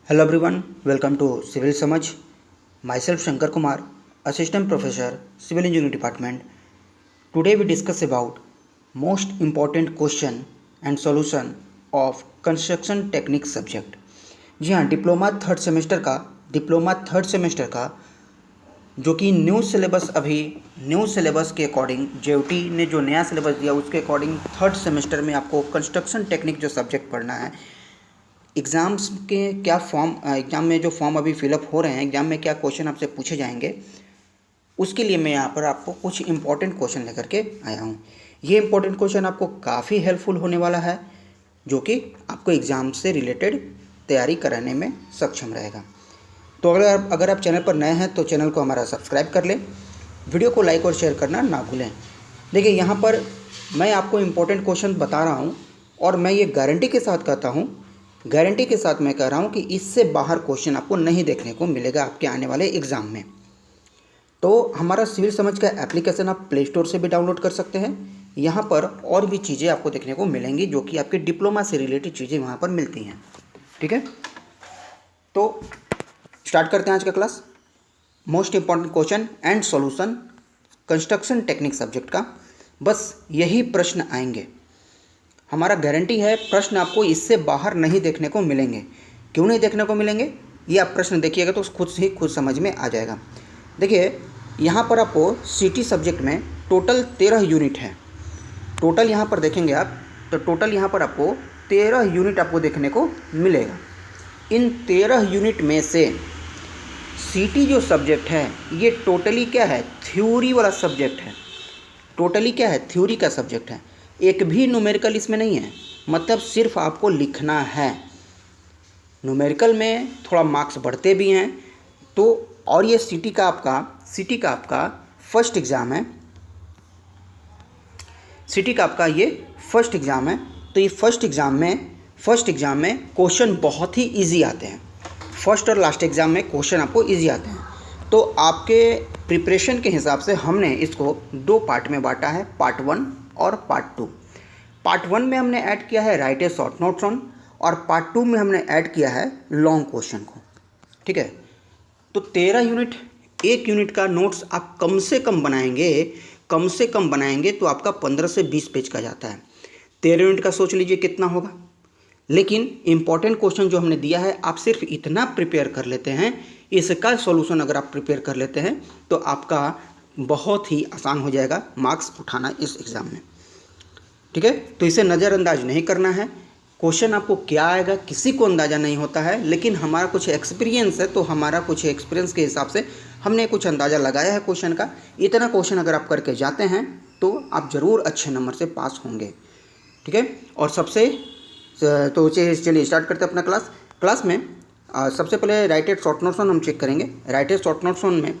Hello everyone, welcome to Civil Samaj. Myself Shankar Kumar, Assistant Professor, Civil Engineering Department. Today we discuss about most important question and solution of Construction Techniques subject. जी हाँ, diploma third semester का जो कि new syllabus के according जेओटी ने जो नया syllabus दिया उसके अकॉर्डिंग थर्ड सेमेस्टर में आपको कंस्ट्रक्शन टेक्निक जो सब्जेक्ट पढ़ना है। एग्ज़ाम्स के क्या एग्ज़ाम में जो फॉर्म अभी फिलअप हो रहे हैं, एग्ज़ाम में क्या क्वेश्चन आपसे पूछे जाएंगे, उसके लिए मैं यहाँ पर आपको कुछ इंपॉर्टेंट क्वेश्चन लेकर के आया हूँ। ये इंपॉर्टेंट क्वेश्चन आपको काफ़ी हेल्पफुल होने वाला है, जो कि आपको एग्ज़ाम से रिलेटेड तैयारी कराने में सक्षम रहेगा। तो अगर आप चैनल पर नए हैं तो चैनल को हमारा सब्सक्राइब कर लें, वीडियो को लाइक और शेयर करना ना भूलें। देखिए, यहाँ पर मैं आपको इम्पोर्टेंट क्वेश्चन बता रहा हूँ और मैं ये गारंटी के साथ मैं कह रहा हूँ कि इससे बाहर क्वेश्चन आपको नहीं देखने को मिलेगा आपके आने वाले एग्ज़ाम में। तो हमारा सिविल समझ का एप्लीकेशन आप प्ले स्टोर से भी डाउनलोड कर सकते हैं। यहाँ पर और भी चीज़ें आपको देखने को मिलेंगी जो कि आपके डिप्लोमा से रिलेटेड चीज़ें वहाँ पर मिलती हैं। ठीक है, तो स्टार्ट करते हैं आज का class. Most important question and solution construction technique subject का बस यही प्रश्न आएंगे। हमारा गारंटी है प्रश्न आपको इससे बाहर नहीं देखने को मिलेंगे। क्यों नहीं देखने को मिलेंगे, ये आप प्रश्न देखिएगा तो खुद समझ में आ जाएगा। देखिए, यहाँ पर आपको सिटी सब्जेक्ट में टोटल 13 यूनिट है। टोटल यहाँ पर देखेंगे आप तो टोटल यहाँ पर आपको 13 यूनिट आपको देखने को मिलेगा। इन 13 यूनिट में से सिटी जो सब्जेक्ट है ये टोटली क्या है, थ्योरी वाला सब्जेक्ट है। टोटली क्या है, थ्योरी का सब्जेक्ट है। एक भी न्यूमेरिकल इसमें नहीं है, मतलब सिर्फ आपको लिखना है। न्यूमेरिकल में थोड़ा मार्क्स बढ़ते भी हैं तो, और ये सिटी का आपका फर्स्ट एग्ज़ाम है। सिटी का आपका ये फर्स्ट एग्ज़ाम है। तो ये फर्स्ट एग्ज़ाम में क्वेश्चन बहुत ही इजी आते हैं। फर्स्ट और लास्ट एग्ज़ाम में क्वेश्चन आपको इजी आते हैं। तो आपके प्रिपरेशन के हिसाब से हमने इसको 2 पार्ट में बांटा है, पार्ट 1 और पार्ट 2। पार्ट 1 में हमने ऐड किया है right A short notes on, और पार्ट 2 में हमने ऐड किया है लॉन्ग क्वेश्चन को। ठीक है, तो 13 यूनिट, एक यूनिट का नोट्स आप कम से कम बनाएंगे तो आपका 15 से 20 पेज का जाता है। 13 यूनिट का सोच लीजिए कितना होगा। लेकिन इम्पॉर्टेंट क्वेश्चन जो हमने दिया है, आप सिर्फ इतना प्रिपेयर कर लेते हैं, इसका सॉल्यूशन अगर आप प्रिपेयर कर लेते हैं तो आपका बहुत ही आसान हो जाएगा मार्क्स उठाना इस एग्ज़ाम में। ठीक है, तो इसे नज़रअंदाज नहीं करना है। क्वेश्चन आपको क्या आएगा किसी को अंदाज़ा नहीं होता है, लेकिन हमारा कुछ एक्सपीरियंस है, तो हमारा कुछ एक्सपीरियंस के हिसाब से हमने कुछ अंदाज़ा लगाया है क्वेश्चन का। इतना क्वेश्चन अगर आप करके जाते हैं तो आप ज़रूर अच्छे नंबर से पास होंगे। ठीक है, और तो चलिए स्टार्ट करते हैं अपना क्लास में। सबसे पहले राइटेड शॉर्ट नोट्स ऑन हम चेक करेंगे। राइटेड शॉर्ट नोट्स ऑन में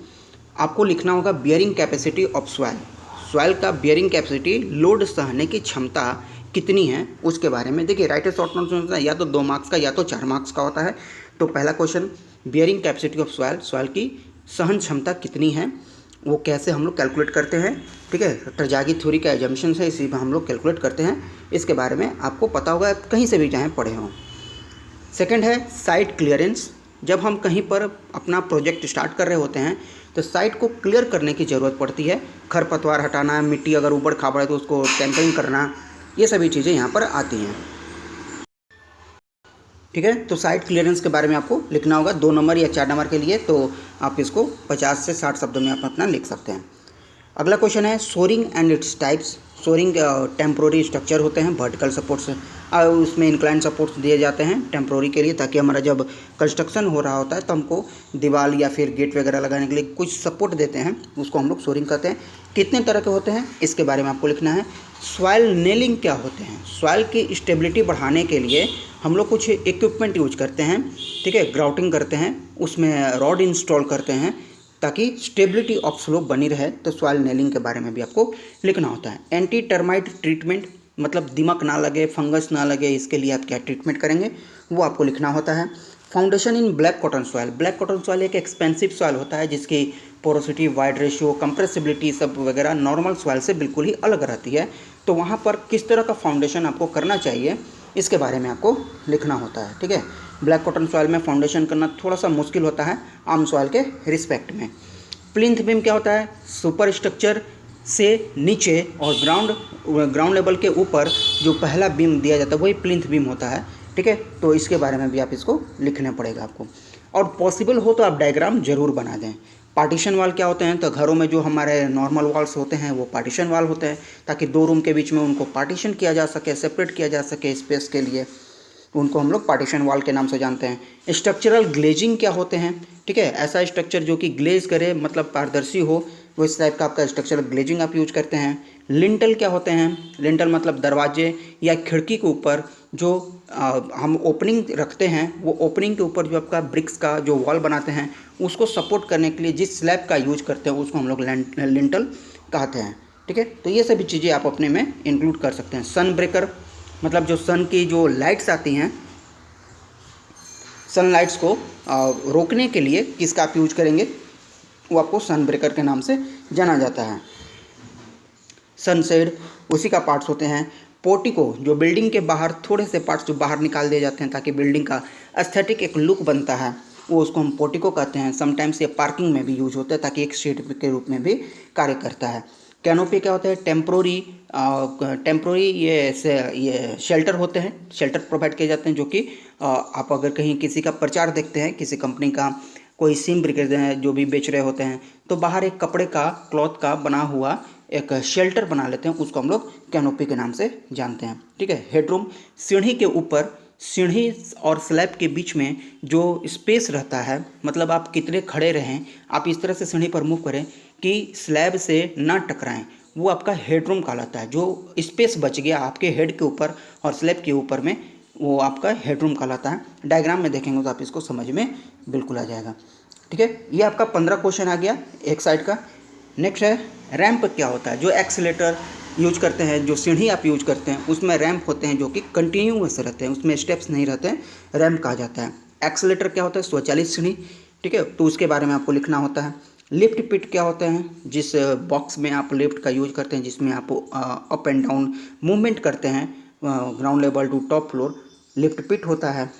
आपको लिखना होगा बियरिंग कैपेसिटी ऑफ सॉइल का बियरिंग कैपेसिटी, लोड सहने की क्षमता कितनी है उसके बारे में। देखिए, राइटेड शॉर्ट नोट्स या तो 2 मार्क्स का या तो 4 मार्क्स का होता है। तो पहला question, bearing capacity of soil की सहन क्षमता कितनी है, वो कैसे हम लोग कैलकुलेट करते हैं। ठीक है, ट्रजागी थ्योरी का एजम्पशन है, इसी में हम लोग कैलकुलेट करते हैं। इसके बारे में आपको पता होगा, कहीं से भी चाहे पढ़े हों। सेकंड है साइट क्लियरेंस। जब हम कहीं पर अपना प्रोजेक्ट स्टार्ट कर रहे होते हैं तो साइट को क्लियर करने की ज़रूरत पड़ती है। खरपतवार हटाना, मिट्टी अगर ऊबड़ खाबड़ है तो उसको टेम्परिंग करना, ये सभी चीज़ें यहाँ पर आती हैं। ठीक है, तो साइट क्लियरेंस के बारे में आपको लिखना होगा 2 नंबर या 4 नंबर के लिए, तो आप इसको 50 से 60 शब्दों में आप अपना लिख सकते हैं। अगला क्वेश्चन है shoring and its types. Shoring temporary structure होते हैं, वर्टिकल सपोर्ट्स, उसमें इंक्लाइन सपोर्ट्स दिए जाते हैं टेम्प्रोरी के लिए, ताकि हमारा जब कंस्ट्रक्शन हो रहा होता है तो हमको दीवार या फिर गेट वगैरह लगाने के लिए कुछ सपोर्ट देते हैं, उसको हम लोग सोरिंग कहते हैं। कितने तरह के होते हैं इसके बारे में आपको लिखना है। सॉइल नेलिंग क्या होते हैं, सॉइल की स्टेबिलिटी बढ़ाने के लिए हम लोग कुछ इक्विपमेंट यूज करते हैं। ठीक है, ग्राउटिंग करते हैं, उसमें रॉड इंस्टॉल करते हैं ताकि स्टेबिलिटी ऑफ स्लोप बनी रहे। तो सॉइल नेलिंग के बारे में भी आपको लिखना होता है। एंटी टर्माइट ट्रीटमेंट, मतलब दीमक ना लगे, फंगस ना लगे, इसके लिए आप क्या ट्रीटमेंट करेंगे वो आपको लिखना होता है। फाउंडेशन इन black cotton soil. Black cotton soil एक एक्सपेंसिव सॉइल होता है जिसकी पोरोसिटी, वाइड रेशियो, कंप्रेसिबिलिटी सब वगैरह नॉर्मल सॉइल से बिल्कुल ही अलग रहती है। तो वहाँ पर किस तरह का फाउंडेशन आपको करना चाहिए इसके बारे में आपको लिखना होता है। ठीक है, ब्लैक कॉटन सॉइल में फाउंडेशन करना थोड़ा सा मुश्किल होता है आम सॉइल के रिस्पेक्ट में। प्लिंथ बीम क्या होता है, सुपर स्ट्रक्चर से नीचे और ग्राउंड लेवल के ऊपर जो पहला बीम दिया जाता है वही प्लिंथ बीम होता है। ठीक है, तो इसके बारे में भी आप इसको लिखना पड़ेगा आपको, और पॉसिबल हो तो आप डायग्राम जरूर बना दें। पार्टीशन वाल क्या होते हैं, तो घरों में जो हमारे नॉर्मल वॉल्स होते हैं वो पार्टीशन वाल होते हैं, ताकि दो रूम के बीच में उनको पार्टीशन किया जा सके, सेपरेट किया जा सके स्पेस के लिए, उनको हम लोग पार्टीशन वॉल के नाम से जानते हैं। स्ट्रक्चरल ग्लेजिंग क्या होते हैं, ठीक है, ऐसा स्ट्रक्चर जो कि ग्लेज करे, मतलब पारदर्शी हो, वो इस टाइप का आपका स्ट्रक्चरल ग्लेजिंग आप यूज करते हैं। लिंटल क्या होते हैं, लिंटल मतलब दरवाजे या खिड़की के ऊपर जो हम ओपनिंग रखते हैं, वो ओपनिंग के ऊपर जो आपका ब्रिक्स का जो वॉल बनाते हैं उसको सपोर्ट करने के लिए जिस स्लैब का यूज करते हैं उसको हम लोग लिंटल कहते हैं। ठीक है, तो ये सभी चीज़ें आप अपने में इंक्लूड कर सकते हैं। सन ब्रेकर मतलब जो सन की जो लाइट्स आती हैं, सन लाइट्स को रोकने के लिए किसका आप यूज करेंगे, वो आपको सन ब्रेकर के नाम से जाना जाता है। सनशेड उसी का पार्ट्स होते हैं। पोर्टिको जो बिल्डिंग के बाहर थोड़े से पार्ट्स जो बाहर निकाल दिए जाते हैं ताकि बिल्डिंग का एस्थेटिक एक लुक बनता है, वो उसको हम पोर्टिको कहते हैं। समटाइम्स ये पार्किंग में भी यूज होता है ताकि एक शेड के रूप में भी कार्य करता है। कैनोपी क्या होता है, टेम्प्रोरी ये शेल्टर होते हैं, शेल्टर प्रोवाइड किए जाते हैं, जो कि आप अगर कहीं किसी का प्रचार देखते हैं, किसी कंपनी का कोई सिम ब्रिकेट जो भी बेच रहे होते हैं, तो बाहर एक कपड़े का क्लॉथ का बना हुआ एक शेल्टर बना लेते हैं, उसको हम लोग कैनोपी के नाम से जानते हैं। ठीक है, हेडरूम सीढ़ी के ऊपर, सीढ़ी और स्लैब के बीच में जो स्पेस रहता है, मतलब आप कितने खड़े रहें, आप इस तरह से सीढ़ी पर मूव करें कि स्लैब से ना टकराएं, वो आपका हेडरूम कहलाता है। जो स्पेस बच गया आपके हेड के ऊपर और स्लैब के ऊपर में, वो आपका हेडरूम कहलाता है। डायग्राम में देखेंगे तो आप इसको समझ में बिल्कुल आ जाएगा। ठीक है, ये आपका 15 क्वेश्चन आ गया एक साइड का। नेक्स्ट है रैंप क्या होता है, जो एक्सीलेटर यूज करते हैं, जो सीढ़ी आप यूज करते हैं उसमें रैंप होते हैं जो कि कंटिन्यूअस रहते हैं, उसमें स्टेप्स नहीं रहते हैं, रैंप कहा जाता है। एक्सीलेटर क्या होता है, स्वचालित सीढ़ी। ठीक है, तो उसके बारे में आपको लिखना होता है। लिफ्ट पिट क्या होते हैं, जिस बॉक्स में आप लिफ्ट का यूज करते हैं, जिसमें आप अप एंड डाउन मूवमेंट करते हैं ground level to top floor, lift pit होता है।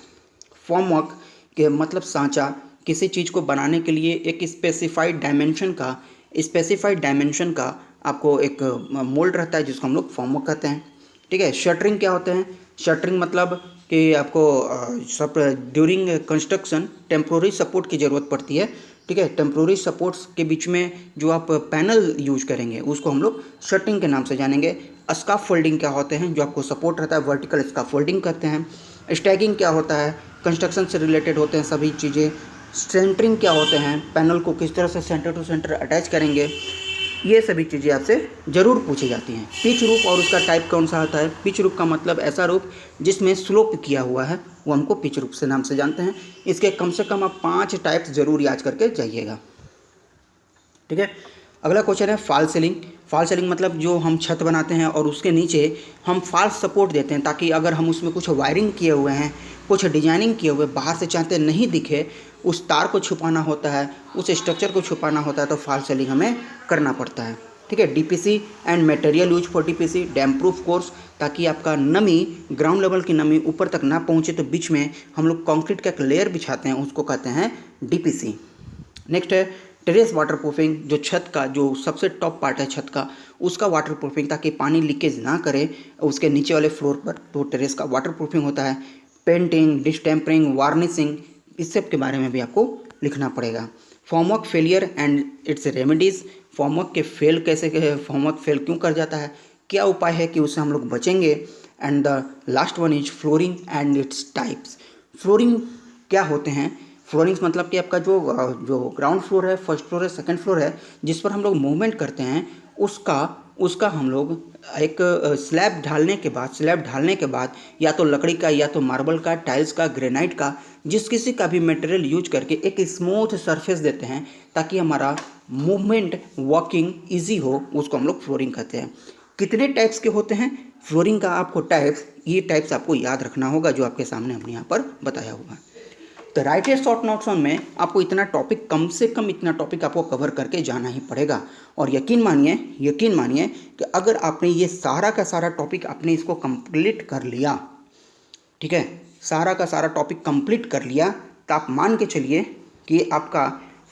फॉर्मवर्क के मतलब सांचा, किसी चीज़ को बनाने के लिए एक स्पेसिफाइड डायमेंशन का आपको एक मोल्ड रहता है जिसको हम लोग फॉर्मवर्क कहते हैं। ठीक है, शटरिंग क्या होते हैं, शटरिंग मतलब कि आपको सब ड्यूरिंग कंस्ट्रक्शन टेम्प्रोरी सपोर्ट की ज़रूरत पड़ती है। ठीक है, टेम्प्रोरी सपोर्ट्स के बीच में जो आप पैनल यूज करेंगे उसको हम लोग शटरिंग के नाम से जानेंगे। स्काफ फोल्डिंग क्या होते हैं, जो आपको सपोर्ट रहता है, वर्टिकल स्काफ फोल्डिंग कहते हैं। स्टैगिंग क्या होता है, कंस्ट्रक्शन से रिलेटेड होते हैं सभी चीज़ें। सेंटरिंग क्या होते हैं, पैनल को किस तरह से सेंटर टू सेंटर अटैच करेंगे, ये सभी चीज़ें आपसे ज़रूर पूछी जाती हैं। पिच रूप और उसका टाइप कौन सा आता है, पिच रूप का मतलब ऐसा रूप जिसमें स्लोप किया हुआ है, वो हमको पिच रूप से नाम से जानते हैं। इसके कम से कम आप 5 टाइप्स जरूर याद करके जाइएगा। ठीक है, अगला क्वेश्चन है फॉल सीलिंग। फॉल सीलिंग मतलब जो हम छत बनाते हैं और उसके नीचे हम फॉल्स सपोर्ट देते हैं, ताकि अगर हम उसमें कुछ वायरिंग किए हुए हैं, कुछ डिजाइनिंग किए हुए बाहर से चाहते नहीं दिखे, उस तार को छुपाना होता है, उस स्ट्रक्चर को छुपाना होता है, तो फॉल सीलिंग हमें करना पड़ता है। ठीक है, DPC and material use for DPC, dam proof course, ताकि आपका नमी, ग्राउंड लेवल की नमी ऊपर तक ना पहुँचे, तो बीच में हम लोग कंक्रीट का एक लेयर बिछाते हैं, उसको कहते हैं डीपीसी। नेक्स्ट है टेरेस वाटर प्रूफिंग, जो छत का जो सबसे टॉप पार्ट है छत का, उसका वाटर प्रूफिंग, ताकि पानी लीकेज ना करे उसके नीचे वाले फ्लोर पर, तो टेरेस का वाटर प्रूफिंग होता है। पेंटिंग, डिस्टेम्परिंग, वार्निशिंग, इस सब के बारे में भी आपको लिखना पड़ेगा। Formwork failure and it's remedies, formwork fail क्यों कर जाता है, क्या उपाय है कि उससे हम लोग बचेंगे। And the last one is flooring and its types. Flooring क्या होते हैं, फ्लोरिंग्स मतलब कि आपका जो ग्राउंड फ्लोर है, फर्स्ट फ्लोर है, सेकंड फ्लोर है, जिस पर हम लोग मूवमेंट करते हैं, उसका हम लोग एक स्लैब ढालने के बाद या तो लकड़ी का, या तो मार्बल का, टाइल्स का, ग्रेनाइट का, जिस किसी का भी मटेरियल यूज करके एक स्मूथ सरफेस देते हैं ताकि हमारा मूवमेंट, वॉकिंग ईजी हो, उसको हम लोग फ्लोरिंग कहते हैं। कितने टाइप्स के होते हैं फ्लोरिंग का, आपको ये टाइप्स आपको याद रखना होगा जो आपके सामने हमने यहाँ पर बताया हुआ। तो right A short notes on में आपको इतना टॉपिक, कम से कम इतना टॉपिक आपको कवर करके जाना ही पड़ेगा। और यकीन मानिए कि अगर आपने ये सारा का सारा टॉपिक आपने इसको कंप्लीट कर लिया, ठीक है, सारा का सारा टॉपिक कंप्लीट कर लिया तो आप मान के चलिए कि आपका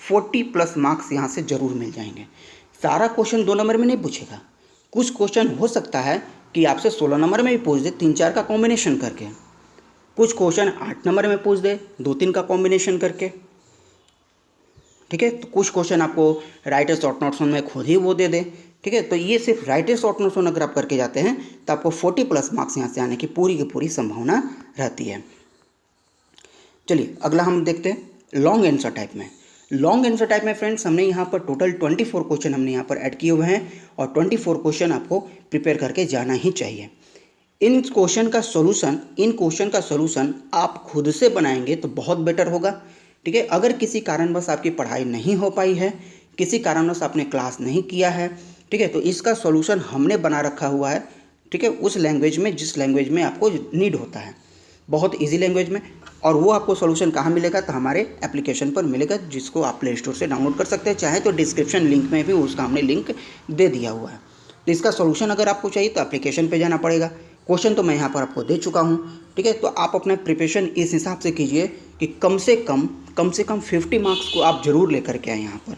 40+ मार्क्स यहाँ से ज़रूर मिल जाएंगे। सारा क्वेश्चन 2 नंबर में नहीं पूछेगा, कुछ क्वेश्चन हो सकता है कि आपसे 16 नंबर में भी पूछ दे 3-4 का कॉम्बिनेशन करके, कुछ क्वेश्चन 8 नंबर में पूछ दे 2-3 का कॉम्बिनेशन करके, ठीक है। तो कुछ क्वेश्चन आपको राइटर शॉर्ट नोट्स में खुद ही वो दे दे, ठीक है। तो ये सिर्फ राइटर शॉर्ट नोट्स अगर आप करके जाते हैं तो आपको 40+ मार्क्स यहाँ से आने की पूरी संभावना रहती है। चलिए अगला हम देखते हैं लॉन्ग आंसर टाइप में। लॉन्ग आंसर टाइप में फ्रेंड्स हमने यहाँ पर टोटल 24 क्वेश्चन हमने यहाँ पर ऐड किए हुए हैं और 24 क्वेश्चन आपको प्रिपेयर करके जाना ही चाहिए। इन क्वेश्चन का सोल्यूशन आप खुद से बनाएंगे तो बहुत बेटर होगा, ठीक है। अगर किसी कारणवश आपकी पढ़ाई नहीं हो पाई है, किसी कारणवश आपने क्लास नहीं किया है, ठीक है, तो इसका सॉल्यूशन हमने बना रखा हुआ है, ठीक है, उस लैंग्वेज में जिस लैंग्वेज में आपको नीड होता है, बहुत इजी लैंग्वेज में। और वो आपको सॉल्यूशन कहाँ मिलेगा, तो हमारे एप्लीकेशन पर मिलेगा, जिसको आप प्ले स्टोर से डाउनलोड कर सकते हैं, चाहे तो डिस्क्रिप्शन लिंक में भी उसका हमने लिंक दे दिया हुआ है। तो इसका सॉल्यूशन अगर आपको चाहिए तो एप्लीकेशन पे जाना पड़ेगा। क्वेश्चन तो मैं यहाँ पर आपको दे चुका हूँ, ठीक है। तो आप अपना प्रिपरेशन इस हिसाब से कीजिए कि कम से कम 50 मार्क्स को आप जरूर लेकर के आए यहाँ पर।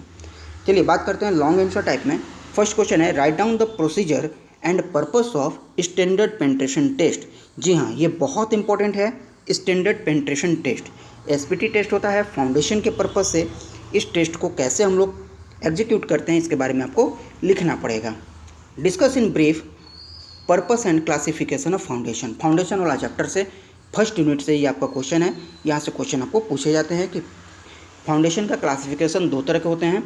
चलिए बात करते हैं लॉन्ग आंसर टाइप में। फर्स्ट क्वेश्चन है write down the procedure and purpose of standard penetration test. जी हाँ, ये बहुत इंपॉर्टेंट है। Standard penetration test SPT test होता है फाउंडेशन के पर्पस से। इस टेस्ट को कैसे हम लोग एग्जीक्यूट करते हैं इसके बारे में आपको लिखना पड़ेगा। Discuss in brief purpose and classification of foundation वाला चैप्टर से फर्स्ट यूनिट से ये आपका क्वेश्चन है। यहाँ से क्वेश्चन आपको पूछे जाते हैं कि फाउंडेशन का क्लासिफिकेशन 2 तरह के होते हैं,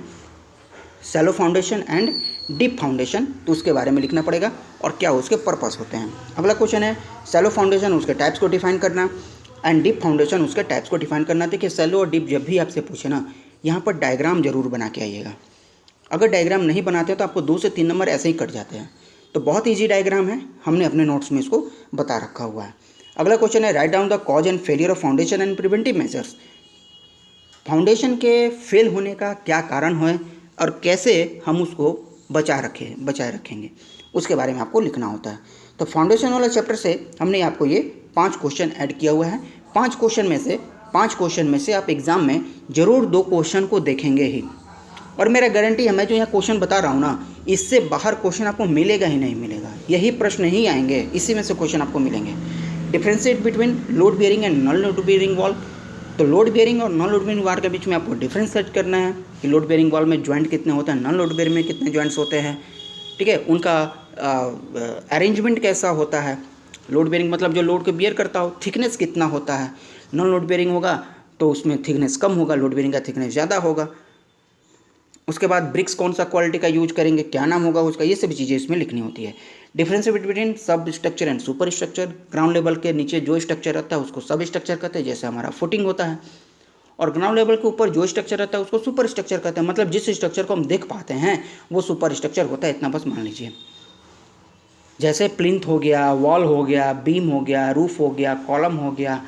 shallow foundation and deep foundation. तो उसके बारे में लिखना पड़ेगा और क्या उसके पर्पस होते हैं। अगला क्वेश्चन है शैलो फाउंडेशन, उसके टाइप्स को डिफाइन करना, एंड डीप फाउंडेशन, उसके टाइप्स को डिफाइन करना। देखिए शैलो और डीप जब भी आपसे पूछे ना, यहाँ पर डायग्राम जरूर बना के आइएगा। अगर डायग्राम नहीं बनाते तो आपको 2 से 3 नंबर ऐसे ही कट जाते हैं। तो बहुत ईजी डायग्राम है, हमने अपने नोट्स में इसको बता रखा हुआ है। अगला क्वेश्चन है write down the cause and failure of foundation and preventive measures. Foundation के फेल होने का क्या कारण है और कैसे हम उसको बचाए रखेंगे, उसके बारे में आपको लिखना होता है। तो फाउंडेशन वाला चैप्टर से हमने आपको ये 5 क्वेश्चन ऐड किया हुआ है। 5 क्वेश्चन में से आप एग्ज़ाम में ज़रूर 2 क्वेश्चन को देखेंगे ही। और मेरा गारंटी है, मैं जो यहाँ क्वेश्चन बता रहा हूँ ना, इससे बाहर क्वेश्चन आपको मिलेगा ही नहीं मिलेगा। यही प्रश्न ही आएंगे, इसी में से क्वेश्चन आपको मिलेंगे। Differentiate between load bearing and non load bearing wall. तो लोड बेयरिंग और नॉन लोड बेयरिंग वाल के बीच में आपको डिफरेंस सेट करना है कि लोड बेयरिंग वॉल में ज्वाइंट कितने होते हैं, नॉन लोड बेयरिंग में कितने ज्वाइंट्स होते हैं, ठीक है, उनका अरेंजमेंट कैसा होता है। लोड बेयरिंग मतलब जो लोड को बियर करता हो, थिकनेस कितना होता है। नॉन लोड बेयरिंग होगा तो उसमें थिकनेस कम होगा, लोड बेयरिंग का थिकनेस ज़्यादा होगा। उसके बाद ब्रिक्स कौन सा क्वालिटी का यूज करेंगे, क्या नाम होगा उसका, ये सभी चीज़ें इसमें लिखनी होती है। डिफरेंस बिटवीन सब structure and super structure. Ground level के नीचे जो स्ट्रक्चर रहता है उसको सब स्ट्रक्चर कहते हैं, जैसे हमारा फुटिंग होता है। और ग्राउंड लेवल के ऊपर जो स्ट्रक्चर रहता है उसको सुपर स्ट्रक्चर कहते हैं, मतलब जिस स्ट्रक्चर को हम देख पाते हैं वो सुपर स्ट्रक्चर होता है, इतना बस मान लीजिए। जैसे प्लिंथ हो गया, वॉल हो गया, बीम हो गया, रूफ हो गया, कॉलम हो गया,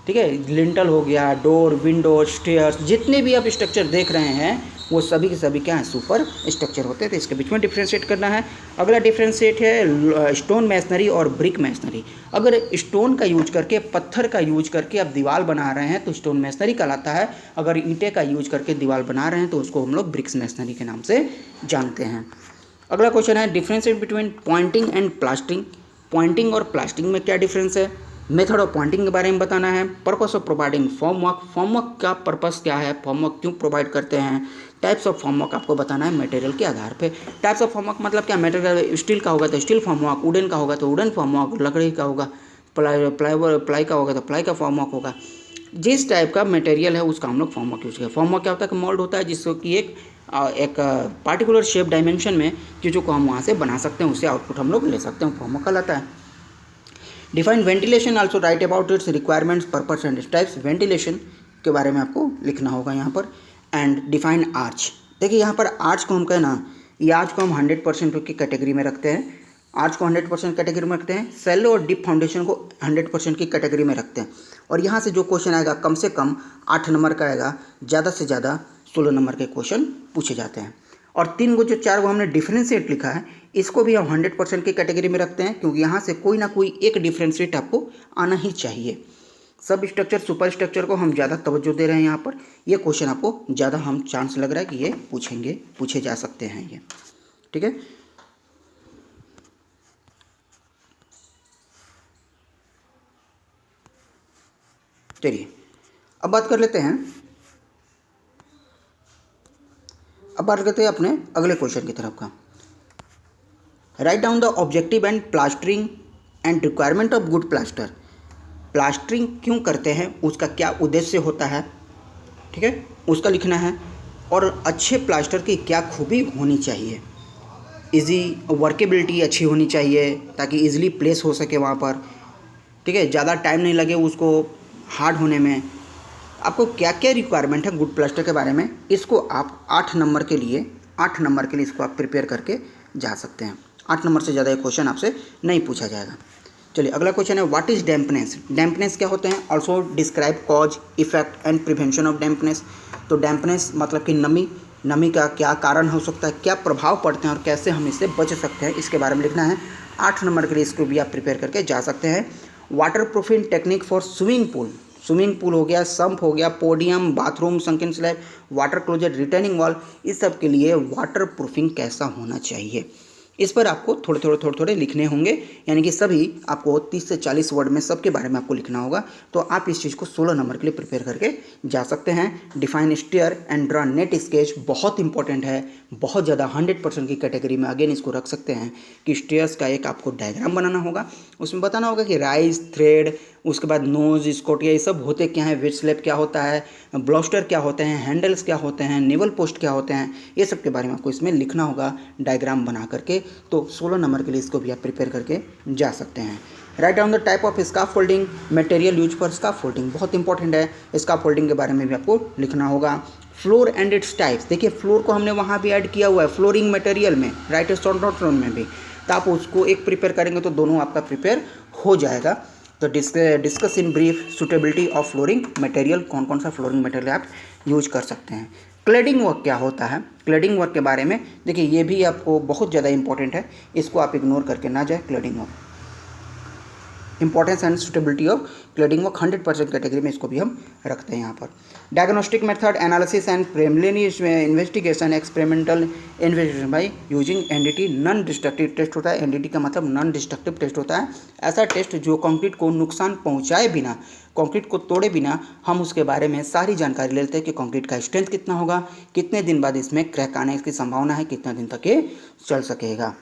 ठीक है, लिंटल हो गया, डोर, विंडो, स्टेयर्स, जितने भी आप स्ट्रक्चर देख रहे हैं वो सभी के सभी क्या है, सुपर स्ट्रक्चर होते हैं। तो इसके बीच में डिफ्रेंशिएट करना है। अगला डिफ्रेंशिएट है स्टोन मैसनरी और ब्रिक मैसनरी। अगर स्टोन का यूज करके, पत्थर का यूज करके आप दीवार बना रहे हैं तो स्टोन मैसनरी कहलाता है। अगर ईंटे का यूज करके दीवार बना रहे हैं तो उसको हम लोग ब्रिक्स मैसनरी के नाम से जानते हैं। अगला क्वेश्चन है differentiate between pointing and plastering. Pointing और प्लास्टिंग में क्या डिफरेंस है। मेथड ऑफ पॉइंटिंग के बारे में बताना है। पर्पस ऑफ प्रोवाइडिंग फॉर्मवर्क का पर्पस क्या है, फॉर्मवर्क क्यों प्रोवाइड करते हैं। टाइप्स ऑफ फॉर्मवर्क आपको बताना है मटेरियल के आधार पे। टाइप्स ऑफ फॉर्मवर्क मतलब क्या, मटेरियल स्टील का होगा तो स्टील फॉर्मवर्क, वुडन का होगा तो वुडन फॉर्मवर्क, लकड़ी का होगा, प्लाई का होगा तो प्लाई का फॉर्मवर्क होगा। जिस टाइप का मटेरियल है उसका हम लोग फॉर्मवर्क यूज करें। फॉर्मवर्क क्या होता है कि मोल्ड होता है जिसको कि एक पार्टिकुलर शेप डायमेंशन में चीज़ों को हम वहाँ से बना सकते हैं, उससे आउटपुट हम लोग ले सकते हैं, फॉर्मवर्क कहलाता है। Define ventilation, also right about it's requirements, purpose and types. Ventilation के बारे में आपको लिखना होगा यहाँ पर। And define arch. देखिए यहाँ पर आर्च को हम कहें ना, ये आर्च को हम 100% की कैटेगरी में रखते हैं। आर्च को 100% कैटेगरी में रखते हैं। सेलो और डीप फाउंडेशन को 100% की कैटेगरी में रखते हैं। और यहाँ से जो क्वेश्चन आएगा कम से कम 8 नंबर का आएगा, ज़्यादा से ज़्यादा 16 नंबर के क्वेश्चन पूछे जाते हैं। और 3 को जो 4 को हमने डिफरेंशिएट लिखा है, इसको भी हम 100% की कैटेगरी में रखते हैं, क्योंकि यहाँ से कोई ना कोई एक डिफरेंशिएट आपको आना ही चाहिए। सब स्ट्रक्चर सुपर स्ट्रक्चर को हम ज़्यादा तवज्जो दे रहे हैं यहाँ पर। ये क्वेश्चन आपको ज़्यादा हम चांस लग रहा है कि ये पूछे जा सकते हैं ये, ठीक है। चलिए अब बात करते हैं अपने अगले क्वेश्चन की तरफ का। Right down the objective and plastering and requirement of good plaster. Plastering क्यों करते हैं, उसका क्या उद्देश्य होता है, ठीक है, उसका लिखना है। और अच्छे प्लास्टर की क्या खूबी होनी चाहिए। इजी वर्केबिलिटी अच्छी होनी चाहिए ताकि इजीली प्लेस हो सके वहाँ पर, ठीक है, ज़्यादा टाइम नहीं लगे उसको हार्ड होने में। आपको क्या क्या रिक्वायरमेंट है गुड प्लास्टर के बारे में, इसको आप 8 नंबर के लिए इसको आप प्रिपेयर करके जा सकते हैं। 8 नंबर से ज़्यादा ये क्वेश्चन आपसे नहीं पूछा जाएगा। चलिए अगला क्वेश्चन है, व्हाट इज़ डैम्पनेस। डैम्पनेस क्या होते हैं, also describe cause effect and prevention of dampness. तो डैम्पनेस मतलब कि नमी का क्या कारण हो सकता है, क्या प्रभाव पड़ते हैं और कैसे हम इससे बच सकते हैं, इसके बारे में लिखना है। 8 नंबर के लिए इसको भी आप प्रिपेयर करके जा सकते हैं। Water proofing technique for swimming pool हो गया, सम्प हो गया, podium, bathroom, sunken slab, water closet, retaining wall, इस सब के लिए वाटर प्रूफिंग कैसा होना चाहिए, इस पर आपको थोड़े लिखने होंगे। यानी कि सभी आपको 30 से 40 वर्ड में सबके बारे में आपको लिखना होगा। तो आप इस चीज़ को 16 नंबर के लिए प्रिपेयर करके जा सकते हैं। Define stair and draw neat sketch बहुत इंपॉर्टेंट है, बहुत ज़्यादा 100% की कैटेगरी में अगेन इसको रख सकते हैं कि स्टेयर्स का एक आपको डायग्राम बनाना होगा। उसमें बताना होगा कि राइज, थ्रेड, उसके बाद नोज, स्कोटिया, ये सब होते क्या हैं, वेट स्लैब क्या होता है, ब्लास्टर क्या होते हैं, हैंडल्स क्या होते हैं, निवल पोस्ट क्या होते हैं, ये सब के बारे में आपको इसमें लिखना होगा डायग्राम बना करके। तो 16 नंबर के लिए इसको भी आप प्रिपेयर करके जा सकते हैं। Right down the type of scaffolding, material use for scaffolding, बहुत इंपॉर्टेंट है। स्काफोल्डिंग के बारे में भी आपको लिखना होगा। फ्लोर एंड इट्स टाइप्स, देखिए फ्लोर को हमने वहाँ भी ऐड किया हुआ है फ्लोरिंग मटेरियल में, राइट शॉर्ट नोट में भी। तो आप उसको एक प्रिपेयर करेंगे तो दोनों आपका प्रिपेयर हो जाएगा। तो discuss in brief suitability of flooring material, कौन कौन सा फ्लोरिंग मटेरियल आप यूज कर सकते हैं। क्लेडिंग वर्क क्या होता है, क्लेडिंग वर्क के बारे में देखिए ये भी आपको बहुत ज़्यादा इंपॉर्टेंट है, इसको आप इग्नोर करके ना जाए। Cladding work, importance and suitability of cladding work 100% category में इसको भी हम रखते हैं यहाँ पर। Diagnostic method, analysis and preliminary investigation, experimental investigation by using NDT, non destructive test होता है। एनडीटी का मतलब नॉन डिस्ट्रक्टिव टेस्ट होता है, ऐसा टेस्ट जो कंक्रीट को नुकसान पहुँचाए बिना, कंक्रीट को तोड़े बिना हम उसके बारे में सारी जानकारी लेते हैं कि कंक्रीट का स्ट्रेंथ कितना होगा, कितने दिन बाद इसमें क्रैक आने की संभावना है, कितना दिन तक ये चल सकेगा।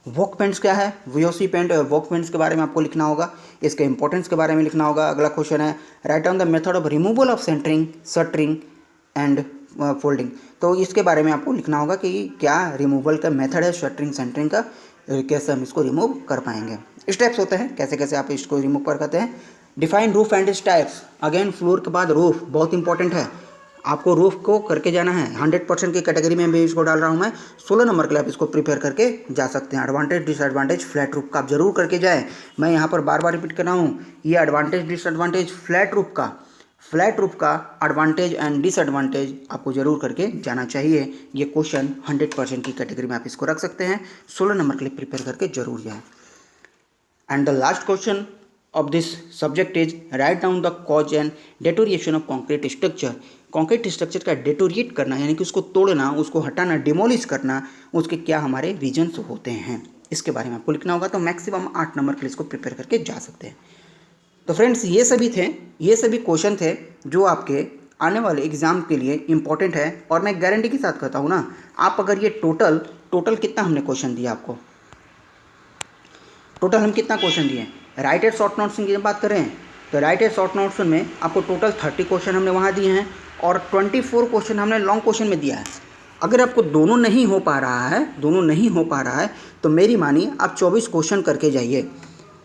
वॉक पेंट्स क्या है, वीओसी पेंट और वॉक पेंट्स के बारे में आपको लिखना होगा, इसके इंपॉर्टेंस के बारे में लिखना होगा। अगला क्वेश्चन है, write down the method of removal of centering, shuttering and folding. तो इसके बारे में आपको लिखना होगा कि क्या रिमूवल का मेथड है, शटरिंग सेंटरिंग का, कैसे हम इसको रिमूव कर पाएंगे। स्टेप्स होते हैं कैसे कैसे आप इसको रिमूव कर सकते हैं। Define roof and steps, again floor के बाद रूफ बहुत इंपॉर्टेंट है, आपको रूफ को करके जाना है। 100% की कैटेगरी में भी इसको डाल रहा हूँ मैं। 16 नंबर के लिए आप इसको प्रिपेयर करके जा सकते हैं। एडवांटेज डिसएडवांटेज फ्लैट रूफ का आप जरूर करके जाएं। मैं यहाँ पर बार बार रिपीट कर रहा हूँ, ये एडवांटेज डिसएडवांटेज फ्लैट रूफ का एडवांटेज एंड डिसएडवांटेज आपको जरूर करके जाना चाहिए। ये क्वेश्चन 100% की कैटेगरी में आप इसको रख सकते हैं। 16 नंबर के लिए प्रिपेयर करके जरूर जाएँ। And the last question of this subject is write down the cause and deterioration of concrete structure। Concrete structure का डेटोरिएट करना यानी कि उसको तोड़ना, उसको हटाना, डिमोलिश करना, उसके क्या हमारे रीजन्स होते हैं, इसके बारे में आपको लिखना होगा। तो मैक्सिमम 8 नंबर के लिए इसको प्रिपेयर करके जा सकते हैं। तो फ्रेंड्स ये सभी क्वेश्चन थे जो आपके आने वाले एग्जाम के लिए इंपॉर्टेंट है। और मैं गारंटी के साथ कहता हूँ ना, आप अगर ये टोटल कितना हमने क्वेश्चन दिया आपको, टोटल हम कितना क्वेश्चन दिए, राइटेड शॉर्ट नोट्स की बात करें तो राइटेड शॉर्ट नोट्स में आपको टोटल 30 क्वेश्चन हमने वहाँ दिए हैं और 24 क्वेश्चन हमने लॉन्ग क्वेश्चन में दिया है। अगर आपको दोनों नहीं हो पा रहा है तो मेरी मानिए आप 24 क्वेश्चन करके जाइए।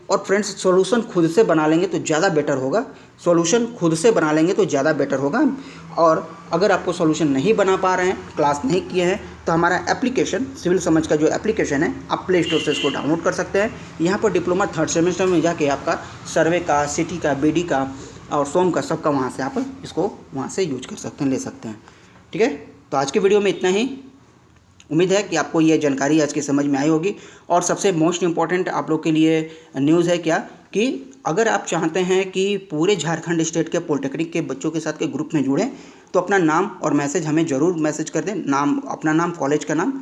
और फ्रेंड्स सॉल्यूशन खुद से बना लेंगे तो ज़्यादा बेटर होगा। और अगर आपको सॉल्यूशन नहीं बना पा रहे हैं, क्लास नहीं किए हैं, तो हमारा एप्लीकेशन सिविल समझ का जो एप्लीकेशन है आप प्ले स्टोर से इसको डाउनलोड कर सकते हैं। यहाँ पर डिप्लोमा 3rd सेमेस्टर में जाके आपका सर्वे का, सिटी का, बीडी का और सोम का सबका वहाँ से आप इसको वहाँ से यूज कर सकते हैं, ले सकते हैं। ठीक है, तो आज की वीडियो में इतना ही। उम्मीद है कि आपको ये जानकारी आज की समझ में आई होगी। और सबसे मोस्ट इम्पॉर्टेंट आप लोग के लिए न्यूज़ है क्या कि अगर आप चाहते हैं कि पूरे झारखंड स्टेट के पॉलिटेक्निक के बच्चों के साथ के ग्रुप में जुड़ें तो अपना नाम और मैसेज हमें ज़रूर मैसेज कर दें। नाम, अपना नाम, कॉलेज का नाम,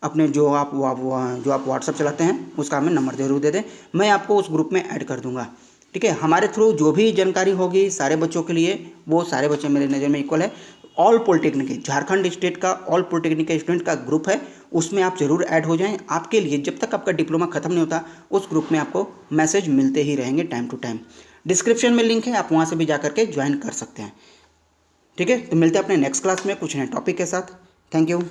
अपने जो आप व्हाट्सअप चलाते हैं उसका हमें नंबर ज़रूर दे दें, मैं आपको उस ग्रुप में ऐड कर दूंगा। ठीक है, हमारे थ्रू जो भी जानकारी होगी सारे बच्चों के लिए, वो सारे बच्चे मेरे नज़र में इक्वल है। ऑल पॉलिटेक्निक, झारखंड स्टेट का ऑल पॉलिटेक्निक के स्टूडेंट का ग्रुप है, उसमें आप ज़रूर ऐड हो जाएं। आपके लिए जब तक आपका डिप्लोमा खत्म नहीं होता उस ग्रुप में आपको मैसेज मिलते ही रहेंगे टाइम टू टाइम। डिस्क्रिप्शन में लिंक है, आप वहाँ से भी जा करके ज्वाइन कर सकते हैं। ठीक है, तो मिलते हैं अपने नेक्स्ट क्लास में कुछ नए टॉपिक के साथ। Thank you.